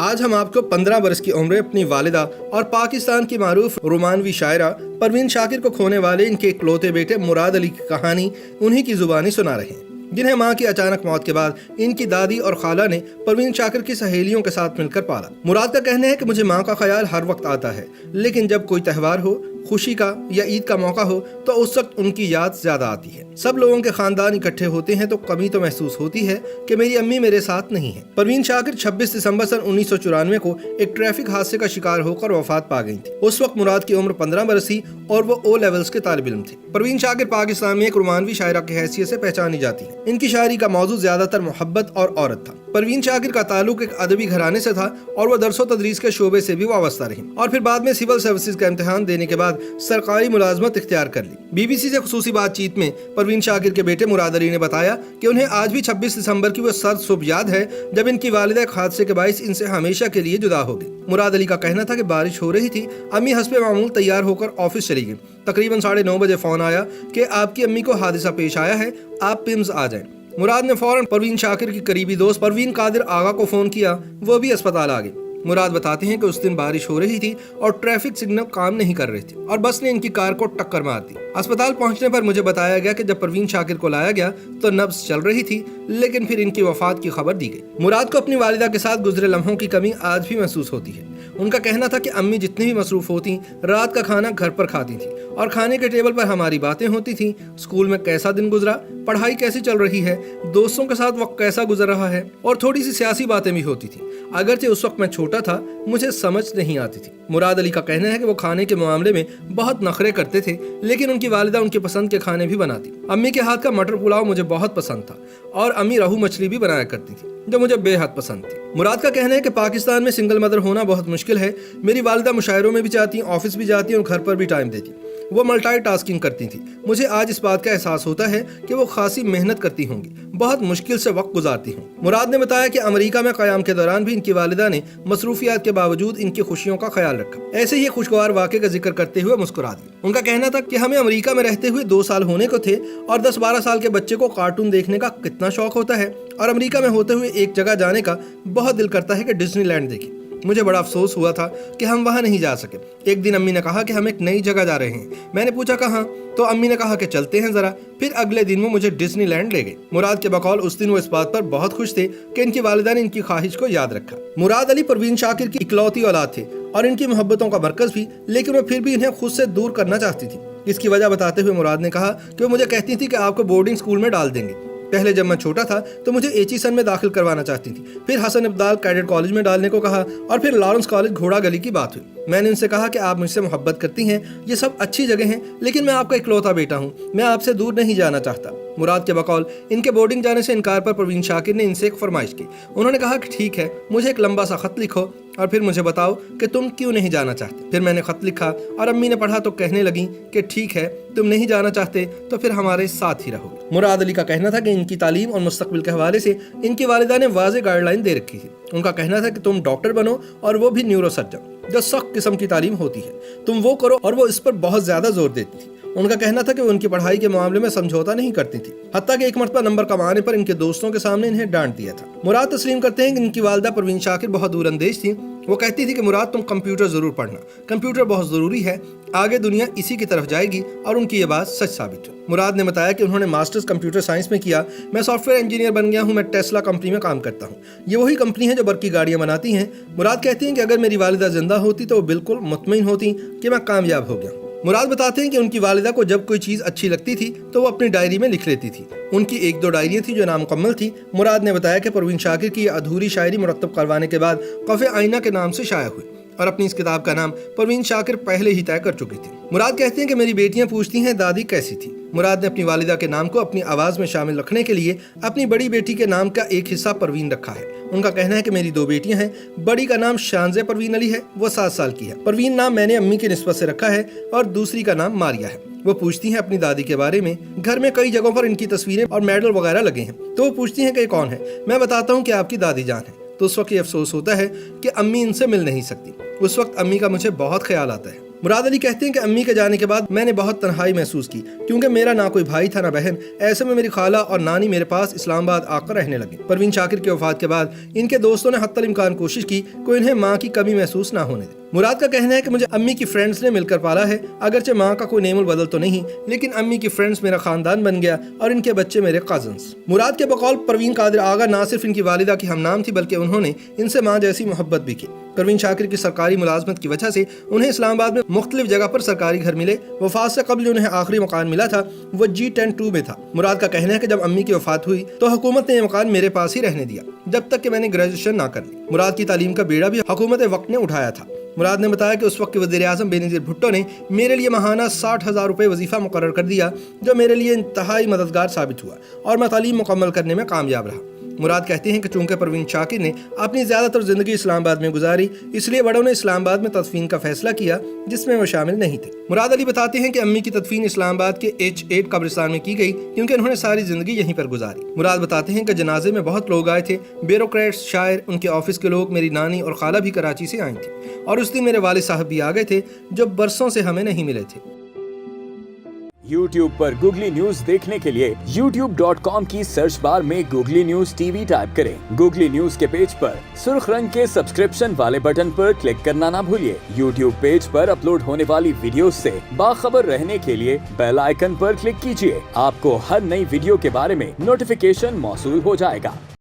آج ہم آپ کو 15 برس کی عمر اپنی والدہ اور پاکستان کی معروف رومانوی شاعرہ پروین شاکر کو کھونے والے ان کے اکلوتے بیٹے مراد علی کی کہانی انہی کی زبانی سنا رہے ہیں، جنہیں ماں کی اچانک موت کے بعد ان کی دادی اور خالہ نے پروین شاکر کی سہیلیوں کے ساتھ مل کر پالا۔ مراد کا کہنا ہے کہ مجھے ماں کا خیال ہر وقت آتا ہے، لیکن جب کوئی تہوار ہو، خوشی کا یا عید کا موقع ہو تو اس وقت ان کی یاد زیادہ آتی ہے۔ سب لوگوں کے خاندان اکٹھے ہوتے ہیں تو کمی تو محسوس ہوتی ہے کہ میری امی میرے ساتھ نہیں ہیں۔ پروین شاکر 26 دسمبر سن 1994 کو ایک ٹریفک حادثے کا شکار ہو کر وفات پا گئی تھی۔ اس وقت مراد کی عمر 15 برس تھی اور وہ او لیولز کے طالب علم تھے۔ پروین شاکر پاکستان میں ایک رومانوی شاعرہ کی حیثیت سے پہچانی جاتی ہے۔ ان کی شاعری کا موضوع زیادہ تر محبت اور عورت تھا۔ پروین شاکر کا تعلق ایک ادبی گھرانے سے تھا اور وہ درس و تدریس کے شعبے سے بھی وابستہ رہی اور پھر بعد میں سول سروسز کا امتحان دینے کے بعد سرکاری ملازمت اختیار کر لی۔ بی بی سی سے خصوصی بات چیت میں پروین شاکر کے بیٹے مراد علی نے بتایا کہ انہیں آج بھی 26 دسمبر کی وہ سرد صبح یاد ہے جب ان کی والدہ ایک حادثے کے باعث ان سے ہمیشہ کے لیے جدا ہو گئی۔ مراد علی کا کہنا تھا کہ بارش ہو رہی تھی، امی حسب معمول تیار ہو کر آفس چلی گئی۔ تقریباً 9:30 بجے فون آیا کہ آپ کی امی کو حادثہ پیش آیا ہے، آپ پمز آ جائیں۔ مراد نے فوراً پروین شاکر کی قریبی دوست پروین قادر آغا کو فون کیا، وہ بھی اسپتال آ گئے۔ مراد بتاتے ہیں کہ اس دن بارش ہو رہی تھی اور ٹریفک سگنل کام نہیں کر رہے تھے اور بس نے ان کی کار کو ٹکر مار دی۔ اسپتال پہنچنے پر مجھے بتایا گیا کہ جب پروین شاکر کو لایا گیا تو نبض چل رہی تھی، لیکن پھر ان کی وفات کی خبر دی گئی۔ مراد کو اپنی والدہ کے ساتھ گزرے لمحوں کی کمی آج بھی محسوس ہوتی ہے۔ ان کا کہنا تھا کہ امی جتنی بھی مصروف ہوتی، رات کا کھانا گھر پر کھاتی تھی اور کھانے کے ٹیبل پر ہماری باتیں ہوتی تھیں، اسکول میں کیسا دن گزرا، پڑھائی کیسی چل رہی ہے، دوستوں کے ساتھ وقت کیسا گزر رہا ہے، اور تھوڑی سی سیاسی باتیں بھی ہوتی تھیں۔ اگرچہ اس وقت میں چھوٹا تھا، مجھے سمجھ نہیں آتی تھی۔ مراد علی کا کہنا ہے کہ وہ کھانے کے معاملے میں بہت نخرے کرتے تھے، لیکن ان کی والدہ ان کے پسند کے کھانے بھی بناتی۔ امی کے ہاتھ کا مٹر پلاؤ مجھے بہت پسند تھا اور امی روہو مچھلی بھی بنایا کرتی تھی جو مجھے بے حد پسند تھی۔ مراد کا کہنا ہے کہ پاکستان میں سنگل مدر ہونا بہت مشکل ہے۔ میری والدہ مشاعروں میں بھی جاتی، آفس بھی جاتی اور گھر پر بھی ٹائم دیتی۔ وہ ملٹی ٹاسکنگ کرتی تھی۔ مجھے آج اس بات کا احساس ہوتا ہے کہ وہ خاصی محنت کرتی ہوں گی، بہت مشکل سے وقت گزارتی ہوں۔ مراد نے بتایا کہ امریکہ میں قیام کے دوران بھی ان کی والدہ نے مصروفیات کے باوجود ان کی خوشیوں کا خیال رکھا۔ ایسے ہی خوشگوار واقعے کا ذکر کرتے ہوئے مسکرا دیا۔ ان کا کہنا تھا کہ ہمیں امریکہ میں رہتے ہوئے 2 سال ہونے کو تھے اور 10-12 سال کے بچے کو کارٹون دیکھنے کا کتنا شوق ہوتا ہے، اور امریکہ میں ہوتے ہوئے ایک جگہ جانے کا بہت دل کرتا ہے کہ ڈزنی لینڈ دیکھیں۔ مجھے بڑا افسوس ہوا تھا کہ ہم وہاں نہیں جا سکے۔ ایک دن امی نے کہا کہ ہم ایک نئی جگہ جا رہے ہیں۔ میں نے پوچھا کہاں، تو امی نے کہا کہ چلتے ہیں ذرا۔ پھر اگلے دن وہ مجھے ڈزنی لینڈ لے گئے۔ مراد کے بقول اس دن وہ اس بات پر بہت خوش تھے کہ ان کی والدہ نے ان کی خواہش کو یاد رکھا۔ مراد علی پروین شاکر کی اکلوتی اولاد تھے اور ان کی محبتوں کا مرکز بھی، لیکن وہ پھر بھی انہیں خود سے دور کرنا چاہتی تھی۔ اس کی وجہ بتاتے ہوئے مراد نے کہا کہ وہ مجھے کہتی تھی کہ آپ کو بورڈنگ اسکول میں ڈال دیں گے۔ پہلے جب میں چھوٹا تھا تو مجھے ایچیسن میں داخل کروانا چاہتی تھی، پھر حسن ابدال کیڈٹ کالج میں ڈالنے کو کہا اور پھر لارنس کالج گھوڑا گلی کی بات ہوئی۔ میں نے ان سے کہا کہ آپ مجھ سے محبت کرتی ہیں، یہ سب اچھی جگہ ہیں، لیکن میں آپ کا اکلوتا بیٹا ہوں، میں آپ سے دور نہیں جانا چاہتا۔ مراد کے بقول ان کے بورڈنگ جانے سے انکار پر پروین شاکر نے ان سے ایک فرمائش کی۔ انہوں نے کہا کہ ٹھیک ہے، مجھے ایک لمبا سا خط لکھو اور پھر مجھے بتاؤ کہ تم کیوں نہیں جانا چاہتے۔ پھر میں نے خط لکھا اور امی نے پڑھا تو کہنے لگیں کہ ٹھیک ہے، تم نہیں جانا چاہتے تو پھر ہمارے ساتھ ہی رہو۔ مراد علی کا کہنا تھا کہ ان کی تعلیم اور مستقبل کے حوالے سے ان کی والدہ نے واضح گائیڈ لائن دے رکھی تھی۔ ان کا کہنا تھا کہ تم ڈاکٹر بنو اور وہ بھی نیورو سرجن، جو سخت قسم کی تعلیم ہوتی ہے، تم وہ کرو، اور وہ اس پر بہت زیادہ زور دیتی تھی۔ ان کا کہنا تھا کہ وہ ان کی پڑھائی کے معاملے میں سمجھوتا نہیں کرتی تھی، حتیٰ کہ ایک مرتبہ نمبر کم آنے پر ان کے دوستوں کے سامنے انہیں ڈانٹ دیا تھا۔ مراد تسلیم کرتے ہیں کہ ان کی والدہ پروین شاکر بہت دور اندیش تھی۔ وہ کہتی تھی کہ مراد تم کمپیوٹر ضرور پڑھنا، کمپیوٹر بہت ضروری ہے، آگے دنیا اسی کی طرف جائے گی، اور ان کی یہ بات سچ ثابت ہوئی۔ مراد نے بتایا کہ انہوں نے ماسٹرز کمپیوٹر سائنس میں کیا۔ میں سافٹ ویئر انجینئر بن گیا ہوں، میں ٹیسلا کمپنی میں کام کرتا ہوں، یہ وہی کمپنی ہے جو برقی گاڑیاں بناتی ہیں۔ مراد کہتی ہیں کہ اگر میری والدہ زندہ ہوتی تو وہ بالکل مطمئن ہوتی کہ میں کامیاب ہو گیا ہوں۔ مراد بتاتے ہیں کہ ان کی والدہ کو جب کوئی چیز اچھی لگتی تھی تو وہ اپنی ڈائری میں لکھ لیتی تھی۔ ان کی 1-2 ڈائریاں تھیں جو نامکمل تھی۔ مراد نے بتایا کہ پروین شاکر کی یہ ادھوری شاعری مرتب کروانے کے بعد قف آئینہ کے نام سے شائع ہوئی اور اپنی اس کتاب کا نام پروین شاکر پہلے ہی طے کر چکی تھی۔ مراد کہتے ہیں کہ میری بیٹیاں پوچھتی ہیں دادی کیسی تھی۔ مراد نے اپنی والدہ کے نام کو اپنی آواز میں شامل رکھنے کے لیے اپنی بڑی بیٹی کے نام کا ایک حصہ پروین رکھا ہے۔ ان کا کہنا ہے کہ میری 2 بیٹیاں ہیں، بڑی کا نام شانزے پروین علی ہے، وہ 7 سال کی ہے۔ پروین نام میں نے امی کی نسبت سے رکھا ہے اور دوسری کا نام ماریا ہے۔ وہ پوچھتی ہیں اپنی دادی کے بارے میں۔ گھر میں کئی جگہوں پر ان کی تصویریں اور میڈل وغیرہ لگے ہیں، تو وہ پوچھتی ہیں کہ یہ کون ہے۔ میں بتاتا ہوں کہ آپ کی دادی جان ہے، تو اس وقت یہ افسوس ہوتا ہے کہ امی ان سے مل نہیں سکتی۔ اس وقت امی کا مجھے بہت خیال آتا ہے۔ مراد علی کہتے ہیں کہ امی کے جانے کے بعد میں نے بہت تنہائی محسوس کی، کیونکہ میرا نہ کوئی بھائی تھا نہ بہن۔ ایسے میں میری خالہ اور نانی میرے پاس اسلام آباد آ کر رہنے لگی۔ پروین شاکر کی وفات کے بعد ان کے دوستوں نے حتی الامکان کوشش کی کہ انہیں ماں کی کمی محسوس نہ ہونے دے۔ مراد کا کہنا ہے کہ مجھے امی کی فرینڈز نے مل کر پالا ہے، اگرچہ ماں کا کوئی نیم البدل تو نہیں، لیکن امی کی فرینڈز میرا خاندان بن گیا اور ان کے بچے میرے کازنز۔ مراد کے بقول پروین قادر آغا نہ صرف ان کی والدہ کی ہم نام تھی بلکہ انہوں نے ان سے ماں جیسی محبت بھی کی۔ پروین شاکر کی سرکاری ملازمت کی وجہ سے انہیں اسلام آباد میں مختلف جگہ پر سرکاری گھر ملے۔ وفات سے قبل انہیں آخری مکان ملا تھا، وہ G10-2 میں تھا۔ مراد کا کہنا ہے کہ جب امی کی وفات ہوئی تو حکومت نے یہ مکان میرے پاس ہی رہنے دیا جب تک کہ میں نے گریجویشن نہ کر لی۔ مراد کی تعلیم کا بیڑا بھی حکومت وقت نے اٹھایا تھا۔ مراد نے بتایا کہ اس وقت کے وزیر اعظم بینظیر بھٹو نے میرے لیے ماہانہ 60,000 روپے وظیفہ مقرر کر دیا، جو میرے لیے انتہائی مددگار ثابت ہوا اور میں تعلیم مکمل کرنے میں کامیاب رہا۔ مراد کہتے ہیں کہ چونکہ پروین شاکر نے اپنی زیادہ تر زندگی اسلام آباد میں گزاری، اس لیے بڑوں نے اسلام آباد میں تدفین کا فیصلہ کیا جس میں وہ شامل نہیں تھے۔ مراد علی بتاتے ہیں کہ امی کی تدفین اسلام آباد کے H8 قبرستان میں کی گئی کیونکہ انہوں نے ساری زندگی یہیں پر گزاری۔ مراد بتاتے ہیں کہ جنازے میں بہت لوگ آئے تھے، بیوروکریٹس، شاعر، ان کے آفس کے لوگ، میری نانی اور خالہ بھی کراچی سے آئی تھی، اور اس دن میرے والد صاحب بھی آ گئے تھے جو برسوں سے ہمیں نہیں ملے تھے۔ YouTube پر گوگلی نیوز دیکھنے کے لیے youtube.com کی سرچ بار میں googly news T V type کریں۔ گوگلی نیوز کے پیج پر سرخ رنگ کے سبسکرپشن والے بٹن پر کلک کرنا نہ بھولیے۔ YouTube پیج پر اپلوڈ ہونے والی ویڈیوز سے باخبر رہنے کے لیے بیل آئیکن پر کلک کیجیے۔ آپ کو ہر نئی ویڈیو کے بارے میں نوٹیفیکیشن موصول ہو جائے گا۔